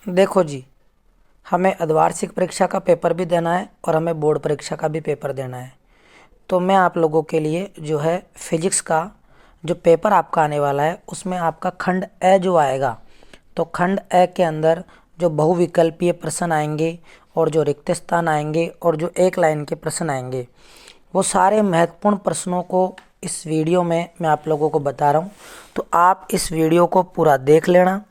देखो जी, हमें अर्धवार्षिक परीक्षा का पेपर भी देना है और हमें बोर्ड परीक्षा का भी पेपर देना है। तो मैं आप लोगों के लिए जो है फिजिक्स का जो पेपर आपका आने वाला है उसमें आपका खंड ए जो आएगा, तो खंड ए के अंदर जो बहुविकल्पीय प्रश्न आएंगे और जो रिक्त स्थान आएंगे और जो एक लाइन के प्रश्न आएंगे, वो सारे महत्वपूर्ण प्रश्नों को इस वीडियो में मैं आप लोगों को बता रहा हूँ। तो आप इस वीडियो को पूरा देख लेना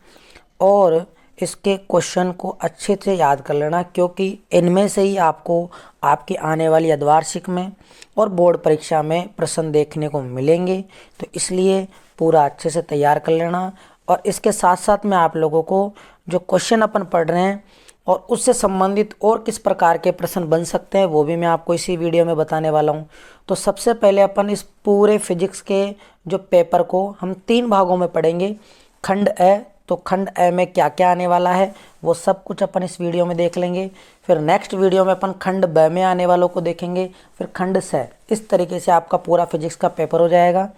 और इसके क्वेश्चन को अच्छे से याद कर लेना, क्योंकि इनमें से ही आपको आपकी आने वाली अर्धवार्षिक में और बोर्ड परीक्षा में प्रश्न देखने को मिलेंगे। तो इसलिए पूरा अच्छे से तैयार कर लेना। और इसके साथ साथ मैं आप लोगों को जो क्वेश्चन अपन पढ़ रहे हैं और उससे संबंधित और किस प्रकार के प्रश्न बन सकते हैं वो भी मैं आपको इसी वीडियो में बताने वाला हूं। तो सबसे पहले अपन इस पूरे फिजिक्स के जो पेपर को हम 3 भागों में पढ़ेंगे। खंड ए, तो खंड ए में क्या क्या आने वाला है वो सब कुछ अपन इस वीडियो में देख लेंगे। फिर नेक्स्ट वीडियो में अपन खंड ब में आने वालों को देखेंगे, फिर खंड स। इस तरीके से आपका पूरा फिजिक्स का पेपर हो जाएगा।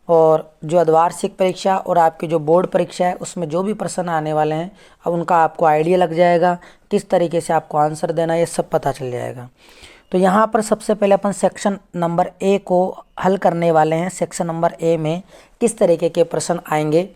और जो अर्धवार्षिक परीक्षा और आपकी जो बोर्ड परीक्षा है उसमें जो भी प्रश्न आने वाले हैं, अब उनका आपको आइडिया लग जाएगा, किस तरीके से आपको आंसर देना है ये सब पता चल जाएगा। तो यहाँ पर सबसे पहले अपन सेक्शन नंबर ए को हल करने वाले हैं। सेक्शन नंबर ए में किस तरीके के प्रश्न आएंगे,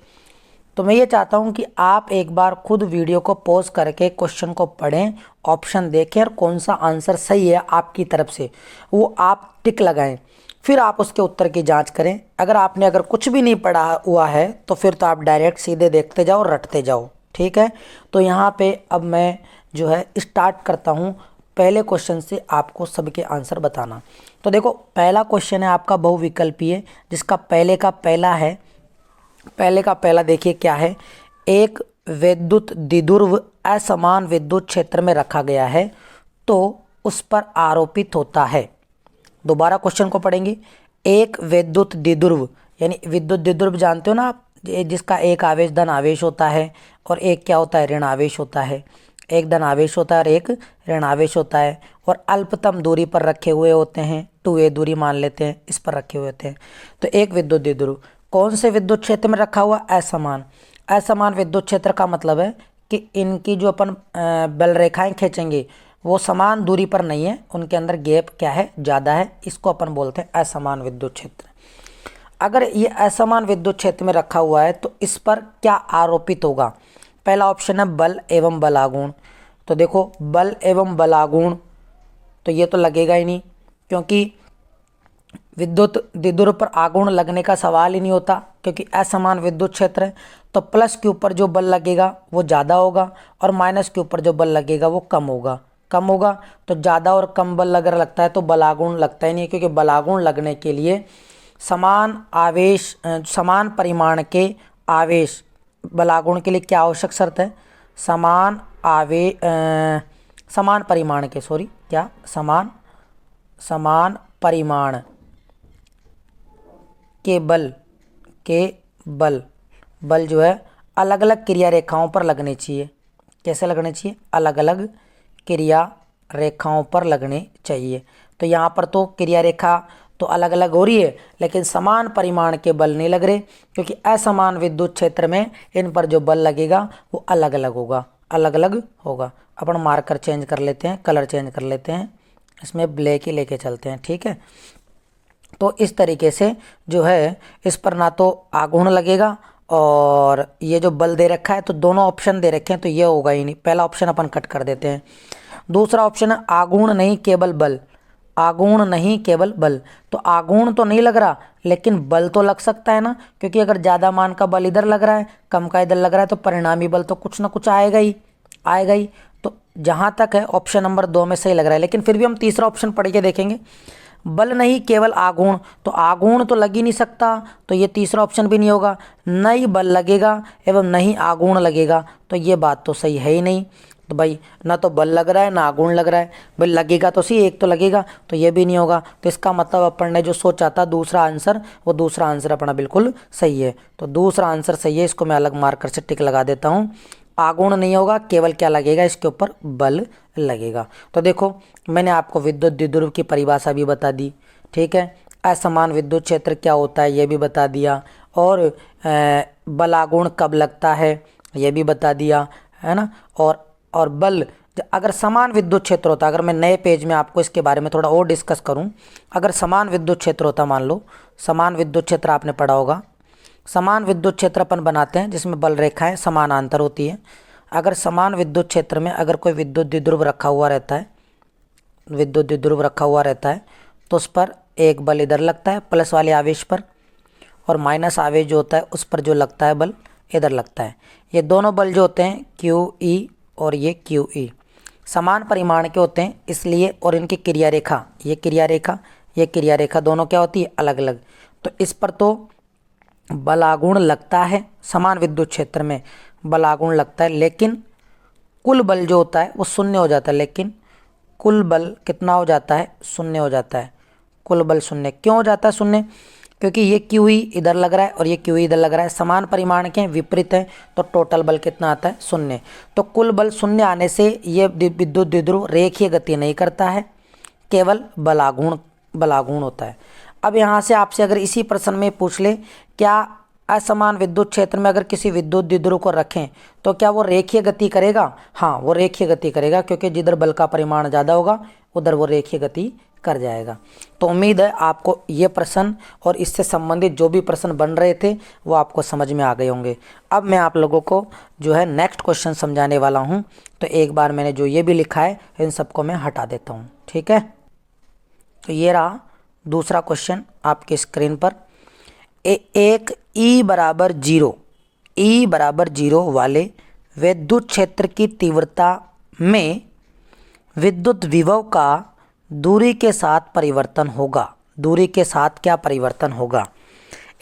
तो मैं ये चाहता हूँ कि आप एक बार खुद वीडियो को पॉज करके क्वेश्चन को पढ़ें, ऑप्शन देखें और कौन सा आंसर सही है आपकी तरफ से वो आप टिक लगाएं। फिर आप उसके उत्तर की जांच करें। अगर कुछ भी नहीं पढ़ा हुआ है तो फिर तो आप डायरेक्ट सीधे देखते जाओ, रटते जाओ, ठीक है। तो यहाँ पे अब मैं जो है स्टार्ट करता हूँ पहले क्वेश्चन से आपको सबके आंसर बताना। तो देखो, पहला क्वेश्चन है आपका बहुविकल्पीय, जिसका पहले का पहला देखिए क्या है। एक विद्युत द्विध्रुव असमान विद्युत क्षेत्र में रखा गया है तो उस पर आरोपित होता है। दोबारा क्वेश्चन को पढ़ेंगे। एक विद्युत द्विध्रुव, यानी विद्युत द्विध्रुव जानते हो ना आप, जिसका एक आवेश धन आवेश होता है और एक क्या होता है, ऋण आवेश होता है। एक धन आवेश होता है और एक ऋण आवेश होता है, और अल्पतम दूरी पर रखे हुए होते हैं, 2a दूरी मान लेते हैं, इस पर रखे हुए होते हैं। तो एक विद्युत द्विध्रुव कौन से विद्युत क्षेत्र में रखा हुआ, असमान। असमान विद्युत क्षेत्र का मतलब है कि इनकी जो अपन बल रेखाएं खींचेंगे वो समान दूरी पर नहीं है, उनके अंदर गैप क्या है, ज़्यादा है। इसको अपन बोलते हैं असमान विद्युत क्षेत्र। अगर ये असमान विद्युत क्षेत्र में रखा हुआ है तो इस पर क्या आरोपित होगा। पहला ऑप्शन है बल एवं बलागुण। तो देखो, बल एवं बलागुण तो ये तो लगेगा ही नहीं, क्योंकि विद्युत द्विध्रुव पर आघूर्ण लगने का सवाल ही नहीं होता, क्योंकि असमान विद्युत क्षेत्र है। तो प्लस के ऊपर जो बल लगेगा वो ज़्यादा होगा और माइनस के ऊपर जो बल लगेगा वो कम होगा। तो ज़्यादा और कम बल अगर लगता है तो बलागुण लगता ही नहीं है, क्योंकि बलागुण लगने के लिए समान परिमाण के आवेश, बलागुण के लिए क्या आवश्यक शर्त है, समान परिमाण के बल जो है अलग अलग क्रिया रेखाओं पर लगने चाहिए। कैसे लगने चाहिए, अलग अलग क्रिया रेखाओं पर लगने चाहिए। तो यहाँ पर तो क्रिया रेखा तो अलग अलग हो रही है, लेकिन समान परिमाण के बल नहीं लग रहे, क्योंकि असमान विद्युत क्षेत्र में इन पर जो बल लगेगा वो अलग अलग होगा। अपन मार्कर चेंज कर लेते हैं, कलर चेंज कर लेते हैं, इसमें ब्लैक ही लेके चलते हैं, ठीक है। तो इस तरीके से जो है इस पर ना तो आघूर्ण लगेगा और ये जो बल दे रखा है, तो दोनों ऑप्शन दे रखे हैं तो ये होगा ही नहीं। पहला ऑप्शन अपन कट कर देते हैं। दूसरा ऑप्शन है आघूर्ण नहीं केवल बल। तो आघूर्ण तो नहीं लग रहा, लेकिन बल तो लग सकता है ना, क्योंकि अगर ज़्यादा मान का बल इधर लग रहा है, कम का इधर लग रहा है, तो परिणामी बल तो कुछ ना कुछ आएगा ही। तो जहाँ तक है ऑप्शन नंबर 2 में सही लग रहा है, लेकिन फिर भी हम तीसरा ऑप्शन पढ़ के देखेंगे। बल नहीं केवल आघूर्ण, तो आघूर्ण तो लग ही नहीं सकता, तो ये तीसरा ऑप्शन भी नहीं होगा। न ही बल लगेगा एवं न ही आघूर्ण लगेगा, तो ये बात तो सही है ही नहीं। तो भाई ना तो बल लग रहा है ना आघूर्ण लग रहा है, बल लगेगा तो सही, एक तो लगेगा, तो ये भी नहीं होगा। तो इसका मतलब अपन ने जो सोचा था दूसरा आंसर अपना बिल्कुल सही है। तो दूसरा आंसर सही है, इसको मैं अलग मार्कर से टिक लगा देता हूँ। आघूर्ण नहीं होगा, केवल क्या लगेगा, इसके ऊपर बल लगेगा। तो देखो, मैंने आपको विद्युत द्विध्रुव की परिभाषा भी बता दी, ठीक है। असमान विद्युत क्षेत्र क्या होता है ये भी बता दिया, और बल आघूर्ण कब लगता है ये भी बता दिया। है ना। और बल, अगर समान विद्युत क्षेत्र होता, अगर मैं नए पेज में आपको इसके बारे में थोड़ा और डिस्कस करूं, अगर समान विद्युत क्षेत्र होता, मान लो समान विद्युत क्षेत्र आपने पढ़ा होगा, समान विद्युत क्षेत्र अपन बनाते हैं जिसमें बल रेखाएं समानांतर होती है। अगर समान विद्युत क्षेत्र में अगर कोई विद्युत द्विध्रुव रखा हुआ रहता है, विद्युत द्विध्रुव रखा हुआ रहता है, तो उस पर एक बल इधर लगता है प्लस वाले आवेश पर, और माइनस आवेश जो होता है उस पर जो लगता है बल इधर लगता है। ये दोनों बल जो होते हैं क्यू ई और ये क्यू ई समान परिमाण के होते हैं, इसलिए, और इनकी क्रिया रेखा, ये क्रिया रेखा, ये क्रिया रेखा दोनों क्या होती है, अलग अलग। तो इस पर तो बलागुण लगता है, समान विद्युत क्षेत्र में बलागुण लगता है, लेकिन कुल बल जो होता है वो शून्य हो जाता है। लेकिन कुल बल कितना हो जाता है, शून्य हो जाता है। कुल बल शून्य क्यों हो जाता है, शून्य? क्योंकि ये क्यू ई इधर लग रहा है और ये क्यू ई इधर लग रहा है, समान परिमाण के विपरीत है, तो टोटल बल कितना आता है, शून्य। तो कुल बल शून्य आने से ये विद्युत द्विध्रुव रेखीय गति नहीं करता है, केवल बलागुण होता है। अब यहाँ से आपसे अगर इसी प्रश्न में पूछ ले, क्या असमान विद्युत क्षेत्र में अगर किसी विद्युत द्विध्रुव को रखें तो क्या वो रेखीय गति करेगा? हाँ, वो रेखीय गति करेगा, क्योंकि जिधर बल का परिमाण ज़्यादा होगा उधर वो रेखीय गति कर जाएगा। तो उम्मीद है आपको ये प्रश्न और इससे संबंधित जो भी प्रश्न बन रहे थे वो आपको समझ में आ गए होंगे। अब मैं आप लोगों को जो है नेक्स्ट क्वेश्चन समझाने वाला हूँ, तो एक बार मैंने जो ये भी लिखा है इन सबको मैं हटा देता हूँ, ठीक है। तो ये रहा दूसरा क्वेश्चन आपकी स्क्रीन पर। एक E बराबर जीरो वाले विद्युत क्षेत्र की तीव्रता में विद्युत विभव का दूरी के साथ परिवर्तन होगा। दूरी के साथ क्या परिवर्तन होगा?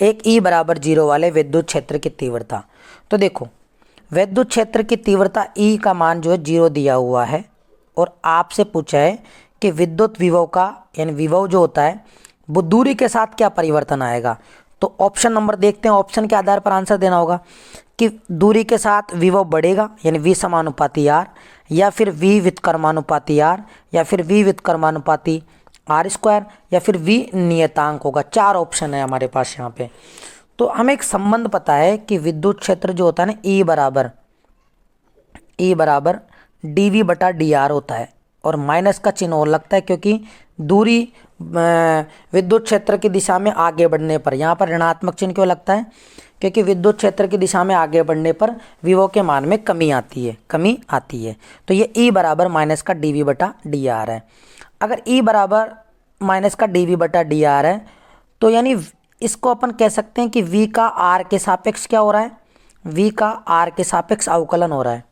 एक E बराबर 0 वाले विद्युत क्षेत्र की तीव्रता। तो देखो, विद्युत क्षेत्र की तीव्रता E का मान जो है 0 दिया हुआ है, और आपसे पूछा है कि विद्युत विभव का, यानी विभव जो होता है वो दूरी के साथ क्या परिवर्तन आएगा। तो ऑप्शन नंबर देखते हैं, ऑप्शन के आधार पर आंसर देना होगा कि दूरी के साथ विभव बढ़ेगा यानी V समानुपाती R, या फिर V व्युत्क्रमानुपाती R, या फिर V व्युत्क्रमानुपाती R², या फिर V नियतांक होगा। 4 ऑप्शन है हमारे पास यहाँ पे। तो हमें एक संबंध पता है कि विद्युत क्षेत्र जो होता है ना, E बराबर dV बटा dr होता है, और माइनस का चिन्ह और लगता है क्योंकि दूरी विद्युत क्षेत्र की दिशा में आगे बढ़ने पर, यहाँ पर ऋणात्मक चिन्ह क्यों लगता है? क्योंकि विद्युत क्षेत्र की दिशा में आगे बढ़ने पर विभव के मान में कमी आती है। तो ये E बराबर माइनस का dV बटा dr है। अगर E बराबर माइनस का dV बटा dr है, तो यानी इसको अपन कह सकते हैं कि V का R के सापेक्ष क्या हो रहा है, V का R के सापेक्ष अवकलन हो रहा है।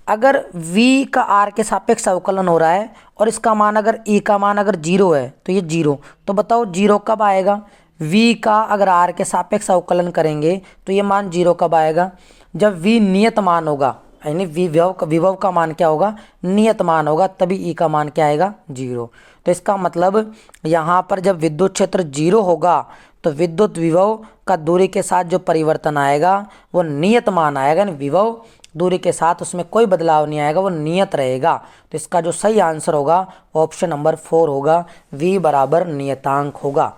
अगर V का R के सापेक्ष अवकलन हो रहा है और इसका मान अगर E का मान अगर 0 है, तो ये 0, तो बताओ 0 कब आएगा? V का अगर R के सापेक्ष अवकलन करेंगे तो ये मान 0 कब आएगा? जब V नियत मान होगा, यानी विभव का मान क्या होगा, नियत मान होगा, तभी E का मान क्या आएगा, 0। तो इसका मतलब यहाँ पर जब विद्युत क्षेत्र 0 होगा तो विद्युत विभव का दूरी के साथ जो परिवर्तन आएगा वो नियत मान आएगा, यानी विभव दूरी के साथ उसमें कोई बदलाव नहीं आएगा, वो नियत रहेगा। तो इसका जो सही आंसर होगा ऑप्शन नंबर 4 होगा, V बराबर नियतांक होगा।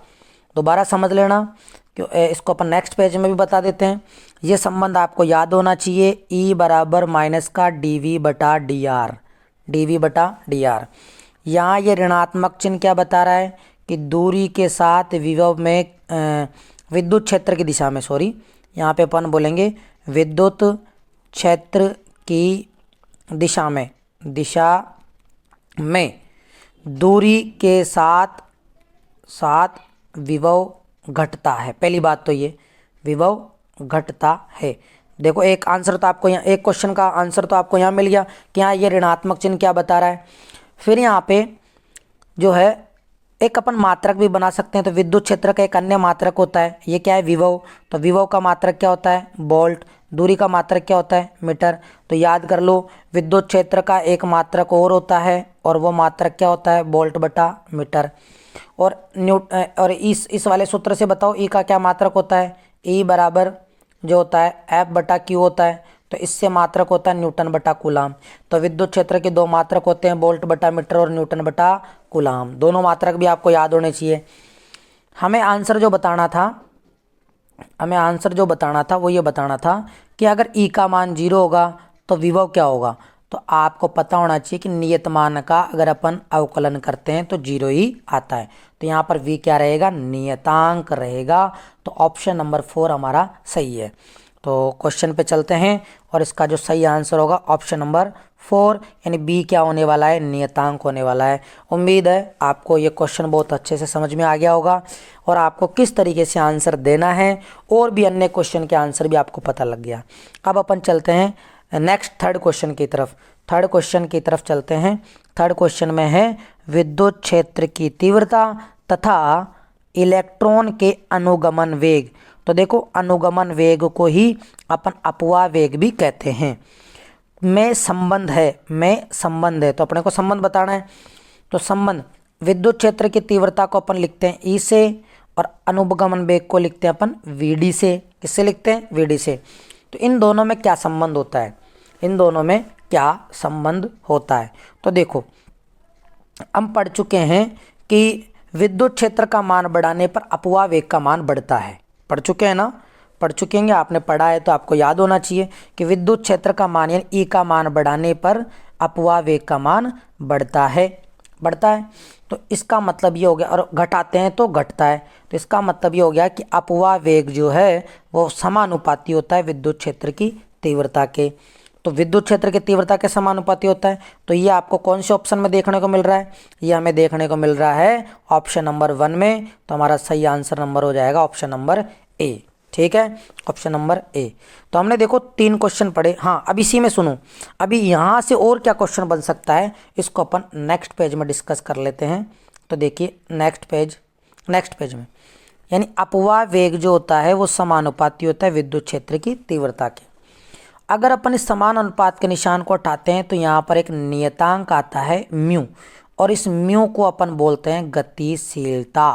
दोबारा समझ लेना, क्यों इसको अपन नेक्स्ट पेज में भी बता देते हैं। ये संबंध आपको याद होना चाहिए, E बराबर माइनस का dV बटा dr। यहाँ ये ऋणात्मक चिन्ह क्या बता रहा है कि दूरी के साथ विभव में विद्युत क्षेत्र की दिशा में, यहाँ पे अपन बोलेंगे विद्युत क्षेत्र की दिशा में दूरी के साथ विभव घटता है। पहली बात तो ये विभव घटता है। देखो, एक आंसर तो आपको यहाँ, एक क्वेश्चन का आंसर तो आपको यहाँ मिल गया कि यहाँ ये ऋणात्मक चिन्ह क्या बता रहा है। फिर यहाँ पे जो है एक अपन मात्रक भी बना सकते हैं। तो विद्युत क्षेत्र का एक अन्य मात्रक होता है, ये क्या है, विभव। तो विभव का मात्रक क्या होता है, वोल्ट। दूरी का मात्रक क्या होता है, मीटर। तो याद कर लो, विद्युत क्षेत्र का एक मात्रक और होता है, और वो मात्रक क्या होता है, वोल्ट बटा मीटर। और इस वाले सूत्र से बताओ E का क्या मात्रक होता है, E बराबर जो होता है F बटा Q होता है। तो इससे मात्रक होता है न्यूटन बटा कूलाम। तो विद्युत क्षेत्र के 2 मात्रक होते हैं, वोल्ट बटा मीटर और न्यूटन बटा कूलाम। दोनों मात्रक भी आपको याद होने चाहिए। हमें आंसर जो बताना था वो ये बताना था कि अगर E का मान 0 होगा तो विभव क्या होगा? तो आपको पता होना चाहिए कि नियतमान का अगर अपन अवकलन करते हैं तो 0 ही आता है। तो यहाँ पर v क्या रहेगा? नियतांक रहेगा। तो ऑप्शन नंबर 4 हमारा सही है। तो क्वेश्चन पे चलते हैं और इसका जो सही आंसर होगा ऑप्शन नंबर 4 यानी बी क्या होने वाला है? नियतांक होने वाला है। उम्मीद है आपको ये क्वेश्चन बहुत अच्छे से समझ में आ गया होगा और आपको किस तरीके से आंसर देना है और भी अन्य क्वेश्चन के आंसर भी आपको पता लग गया। अब अपन चलते हैं नेक्स्ट थर्ड क्वेश्चन की तरफ। थर्ड क्वेश्चन की तरफ चलते हैं। थर्ड क्वेश्चन में है विद्युत क्षेत्र की तीव्रता तथा इलेक्ट्रॉन के अनुगमन वेग। तो देखो अनुगमन वेग को ही अपन अपवाह वेग भी कहते हैं। में संबंध है तो अपने को संबंध बताना है। तो संबंध विद्युत क्षेत्र की तीव्रता को अपन लिखते हैं ई से और अनुगमन वेग को लिखते हैं अपन वीडी से। किससे लिखते हैं? वीडी से। तो इन दोनों में क्या संबंध होता है? इन दोनों में क्या संबंध होता है? तो देखो हम पढ़ चुके हैं कि विद्युत क्षेत्र का मान बढ़ाने पर अपवाह वेग का मान बढ़ता है। पढ़ चुके हैं ना? पढ़ चुके हैं, आपने पढ़ा है तो आपको याद होना चाहिए कि विद्युत क्षेत्र का मान यानी ई का मान बढ़ाने पर अपवाह वेग का मान बढ़ता है। तो इसका मतलब ये हो गया, और घटाते हैं तो घटता है। तो इसका मतलब ये हो गया कि अपवाह वेग जो है वो समानुपाती होता है विद्युत क्षेत्र की तीव्रता के। तो विद्युत क्षेत्र की तीव्रता के समानुपाती होता है। तो ये आपको कौन से ऑप्शन में देखने को मिल रहा है? ये हमें देखने को मिल रहा है ऑप्शन नंबर 1 में। तो हमारा सही आंसर नंबर हो जाएगा ऑप्शन नंबर ए। ठीक है, ऑप्शन नंबर ए। तो हमने देखो 3 क्वेश्चन पढ़े। हाँ, अब इसी में सुनो, अभी यहाँ से और क्या क्वेश्चन बन सकता है इसको अपन नेक्स्ट पेज में डिस्कस कर लेते हैं। तो देखिए नेक्स्ट पेज में यानी अपवाह वेग जो होता है वो समानुपाती होता है विद्युत क्षेत्र की तीव्रता के। अगर अपन इस समान अनुपात के निशान को हटाते हैं तो यहाँ पर एक नियतांक आता है म्यू, और इस म्यू को अपन बोलते हैं गतिशीलता।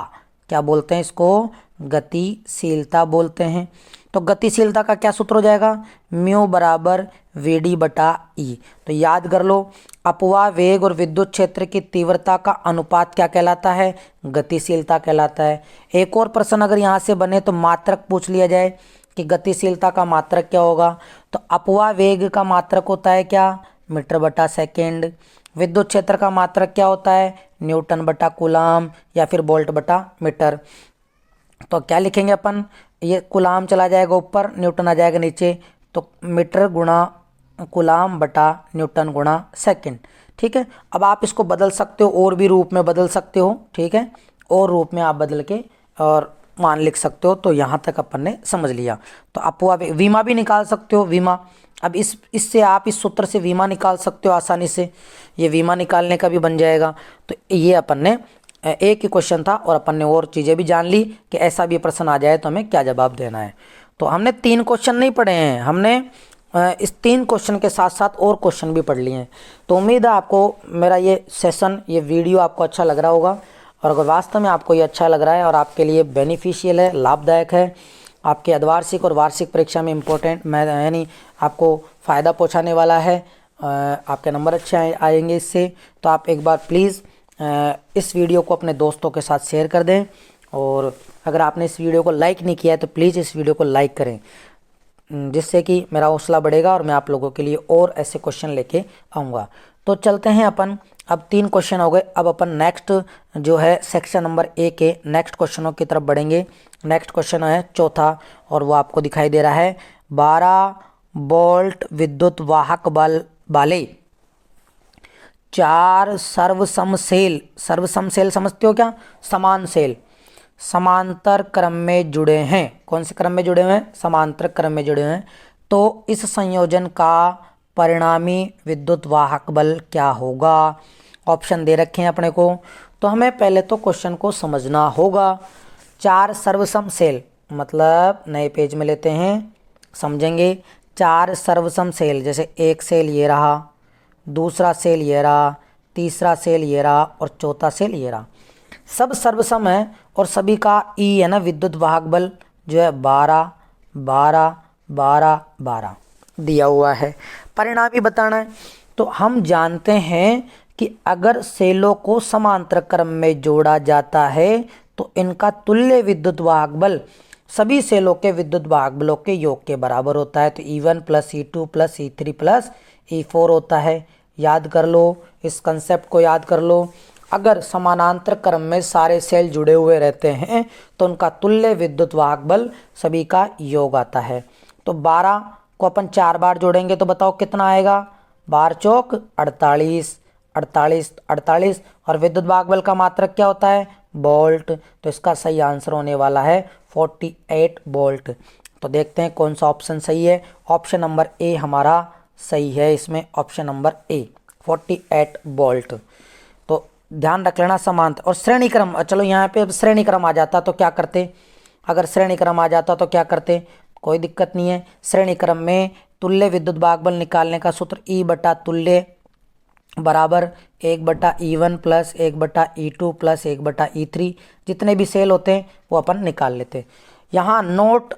क्या बोलते हैं इसको? गतिशीलता बोलते हैं। तो गतिशीलता का क्या सूत्र हो जाएगा? म्यू बराबर वीडी बटा ई। तो याद कर लो, अपवाह वेग और विद्युत क्षेत्र की तीव्रता का अनुपात क्या कहलाता है? गतिशीलता कहलाता है। एक और प्रश्न अगर यहाँ से बने तो मात्रक पूछ लिया जाए कि गतिशीलता का मात्रक क्या होगा? तो अपवाह वेग का मात्रक होता है क्या? मीटर बटा सेकेंड। विद्युत क्षेत्र का मात्रक क्या होता है? न्यूटन बटा कूलाम या फिर वोल्ट बटा मीटर। तो क्या लिखेंगे अपन? ये कूलाम चला जाएगा ऊपर, न्यूटन आ जाएगा नीचे, तो मीटर गुणा कूलाम बटा न्यूटन गुणा सेकेंड। ठीक है, अब आप इसको बदल सकते हो और भी रूप में बदल सकते हो। ठीक है, और रूप में आप बदल के और मान लिख सकते हो। तो यहाँ तक अपन ने समझ लिया। तो अपवाह वीमा भी निकाल सकते हो, वीमा। अब इससे आप इस सूत्र से वीमा निकाल सकते हो आसानी से, ये वीमा निकालने का भी बन जाएगा। तो ये अपन ने एक ही क्वेश्चन था और अपन ने और चीज़ें भी जान ली कि ऐसा भी प्रश्न आ जाए तो हमें क्या जवाब देना है। तो हमने 3 क्वेश्चन नहीं पढ़े हैं, हमने इस 3 क्वेश्चन के साथ साथ और क्वेश्चन भी पढ़ लिए हैं। तो उम्मीद है आपको मेरा ये सेशन, ये वीडियो आपको अच्छा लग रहा होगा। और अगर वास्तव में आपको ये अच्छा लग रहा है और आपके लिए बेनिफिशियल है, लाभदायक है, आपके अर्धवार्षिक और वार्षिक परीक्षा में इम्पोर्टेंट यानी आपको फ़ायदा पहुंचाने वाला है, आपके नंबर अच्छे आएंगे इससे, तो आप एक बार प्लीज़ इस वीडियो को अपने दोस्तों के साथ शेयर कर दें। और अगर आपने इस वीडियो को लाइक नहीं किया है तो प्लीज़ इस वीडियो को लाइक करें, जिससे कि मेरा हौसला बढ़ेगा और मैं आप लोगों के लिए और ऐसे क्वेश्चन लेके आऊँगा। तो चलते हैं अपन, अब 3 क्वेश्चन हो गए। अब अपन नेक्स्ट जो है सेक्शन नंबर ए के नेक्स्ट क्वेश्चनों की तरफ बढ़ेंगे। नेक्स्ट क्वेश्चन है चौथा, और वो आपको दिखाई दे रहा है 12 वोल्ट विद्युत वाहक बल वाले 4 सर्वसमसेल समझते हो क्या? समान सेल समांतर क्रम में जुड़े हैं। कौन से क्रम में जुड़े हुए हैं? समांतर क्रम में जुड़े हुए हैं। तो इस संयोजन का परिणामी विद्युत वाहक बल क्या होगा? ऑप्शन दे रखे हैं अपने को। तो हमें पहले तो क्वेश्चन को समझना होगा। 4 सर्वसम सेल मतलब नए पेज में लेते हैं, समझेंगे। 4 सर्वसम सेल, जैसे एक सेल ये रहा, दूसरा सेल ये रहा, तीसरा सेल ये रहा और चौथा सेल ये रहा। सब सर्वसम है और सभी का ई है ना, विद्युत वाहक बल जो है 12 12 12 12 दिया हुआ है। परिणामी बताना है। तो हम जानते हैं कि अगर सेलों को समांतर क्रम में जोड़ा जाता है तो इनका तुल्य विद्युत वाहक बल सभी सेलों के विद्युत भाग बलों के योग के बराबर होता है। तो E1 plus E2 plus E3 plus E4 होता है। याद कर लो, इस कंसेप्ट को याद कर लो। अगर समानांतर क्रम में सारे सेल जुड़े हुए रहते हैं तो उनका तुल्य विद्युत वाहक बल सभी का योग आता है। तो 12 को अपन 4 बार जोड़ेंगे तो बताओ कितना आएगा। 12 चौक 48, 48, 48 और विद्युत वाहक बल का मात्रक क्या होता है, वोल्ट। तो इसका सही आंसर होने वाला है 48 वोल्ट। तो देखते हैं कौन सा ऑप्शन सही है। ऑप्शन नंबर ए हमारा सही है, इसमें ऑप्शन नंबर ए 48 वोल्ट। तो ध्यान रख लेना समांतर और श्रेणी क्रम। चलो यहाँ पे अब श्रेणी क्रम आ जाता तो क्या करते, अगर श्रेणी क्रम आ जाता तो क्या करते, कोई दिक्कत नहीं है। श्रेणी क्रम में तुल्य विद्युत भाग बल निकालने का सूत्र E बटा तुल्य बराबर 1/E1 plus 1/E2 plus 1/E3। जितने भी सेल होते हैं वो अपन निकाल लेते। यहाँ नोट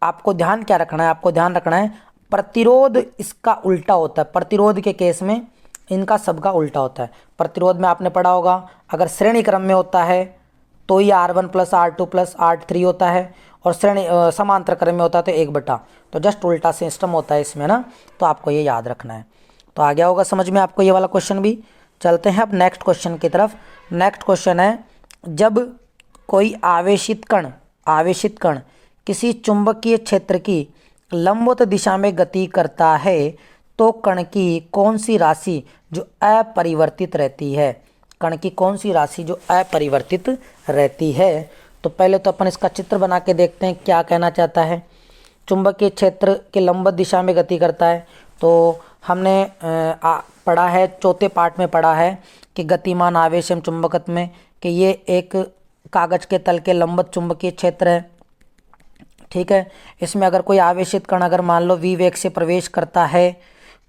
आपको ध्यान क्या रखना है, आपको ध्यान रखना है प्रतिरोध इसका उल्टा होता है। प्रतिरोध के केस में इनका सबका उल्टा होता है। प्रतिरोध में आपने पढ़ा होगा अगर श्रेणी क्रम में होता है तो ही R1 plus R2 plus R3 होता है और श्रेणी समांतर क्रम में होता है तो 1/। तो जस्ट उल्टा सिस्टम होता है इसमें ना, तो आपको ये याद रखना है। तो आ गया होगा समझ में आपको ये वाला क्वेश्चन भी। चलते हैं अब नेक्स्ट क्वेश्चन की तरफ। नेक्स्ट क्वेश्चन है, जब कोई आवेशित कण किसी चुंबकीय क्षेत्र की लंबवत दिशा में गति करता है तो कण की कौन सी राशि जो अपरिवर्तित रहती है, कण की कौन सी राशि जो अपरिवर्तित रहती है। तो पहले तो अपन इसका चित्र बना के देखते हैं क्या कहना चाहता है। चुंबकीय क्षेत्र के लंबवत दिशा में गति करता है तो हमने पढ़ा है, चौथे पार्ट में पढ़ा है कि गतिमान आवेश एवं चुंबकत्व में कि ये एक कागज के तल के लंबवत चुंबकीय क्षेत्र है। ठीक है, इसमें अगर कोई आवेशित कण अगर मान लो v वेग से प्रवेश करता है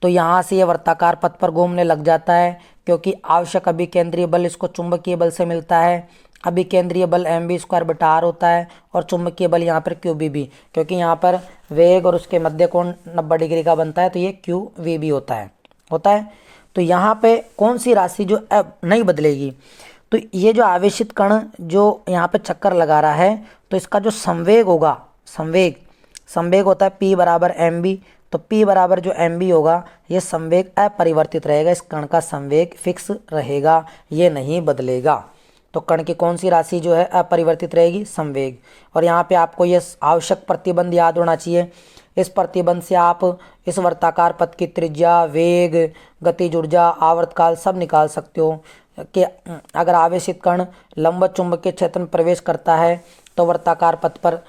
तो यहाँ से ये वर्ताकार पथ पर घूमने लग जाता है, क्योंकि आवश्यक अभिकेंद्रीय बल इसको चुंबकीय बल से मिलता है। अभिकेंद्रीय बल mv²/r होता है और चुंबकीय बल यहाँ पर QVB, क्योंकि यहाँ पर वेग और उसके मध्य कोण 90 डिग्री का बनता है तो ये QVB होता है। तो यहाँ पे कौन सी राशि जो अब नहीं बदलेगी, तो ये जो आवेशित कण जो यहाँ पे चक्कर लगा रहा है तो इसका जो संवेग होगा, संवेग होता है P बराबर mv। तो P बराबर जो mv होगा ये संवेग अपरिवर्तित रहेगा, इस कण का संवेग फिक्स रहेगा, ये नहीं बदलेगा। तो कण की कौन सी राशि जो है अपरिवर्तित रहेगी, संवेग। और यहाँ पे आपको ये आवश्यक प्रतिबंध याद होना चाहिए। इस प्रतिबंध से आप इस वर्ताकार पथ की त्रिज्या, वेग, गतिज ऊर्जा, आवर्तकाल सब निकाल सकते हो कि अगर आवेशित कण लंबवत चुंबकीय क्षेत्र में प्रवेश करता है तो वर्ताकार पथ पर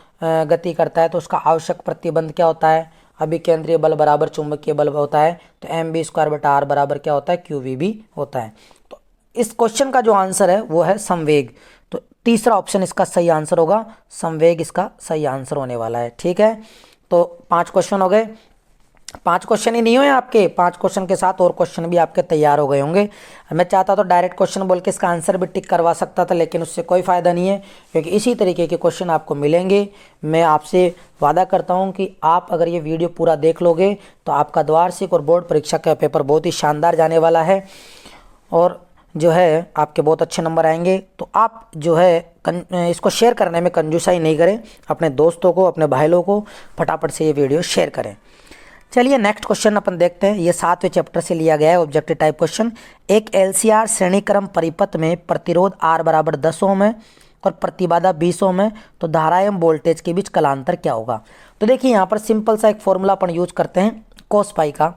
गति करता है तो उसका आवश्यक प्रतिबंध क्या होता है, अभिकेंद्रीय बल बराबर चुंबकीय बल होता है। तो mv²/r बराबर क्या होता है, QVB होता है। तो इस क्वेश्चन का जो आंसर है वो है संवेग। तो तीसरा ऑप्शन इसका सही आंसर होगा, संवेग इसका सही आंसर होने वाला है। ठीक है, तो 5 क्वेश्चन हो गए। 5 क्वेश्चन ही नहीं हुए आपके, 5 क्वेश्चन के साथ और क्वेश्चन भी आपके तैयार हो गए होंगे। मैं चाहता तो डायरेक्ट क्वेश्चन बोल के इसका आंसर भी टिक करवा सकता था, लेकिन उससे कोई फ़ायदा नहीं है, क्योंकि इसी तरीके के क्वेश्चन आपको मिलेंगे। मैं आपसे वादा करता हूं कि आप अगर ये वीडियो पूरा देख लोगे तो आपका द्वार्षिक और बोर्ड परीक्षा का पेपर बहुत ही शानदार जाने वाला है और जो है आपके बहुत अच्छे नंबर आएंगे। तो आप जो है इसको शेयर करने में कंजूसाई नहीं करें, अपने दोस्तों को, अपने भाई लोगों को फटाफट से ये वीडियो शेयर करें। चलिए नेक्स्ट क्वेश्चन अपन देखते हैं। ये 7वें चैप्टर से लिया गया है ऑब्जेक्टिव टाइप क्वेश्चन। एक LCR श्रेणी क्रम परिपथ में प्रतिरोध R बराबर 10 ओम है और प्रतिबाधा 20 ओम है, तो धारा एवं वोल्टेज के बीच कालांतर क्या होगा। तो देखिए यहाँ पर सिंपल सा एक फॉर्मूला अपन यूज करते हैं cos फाई का,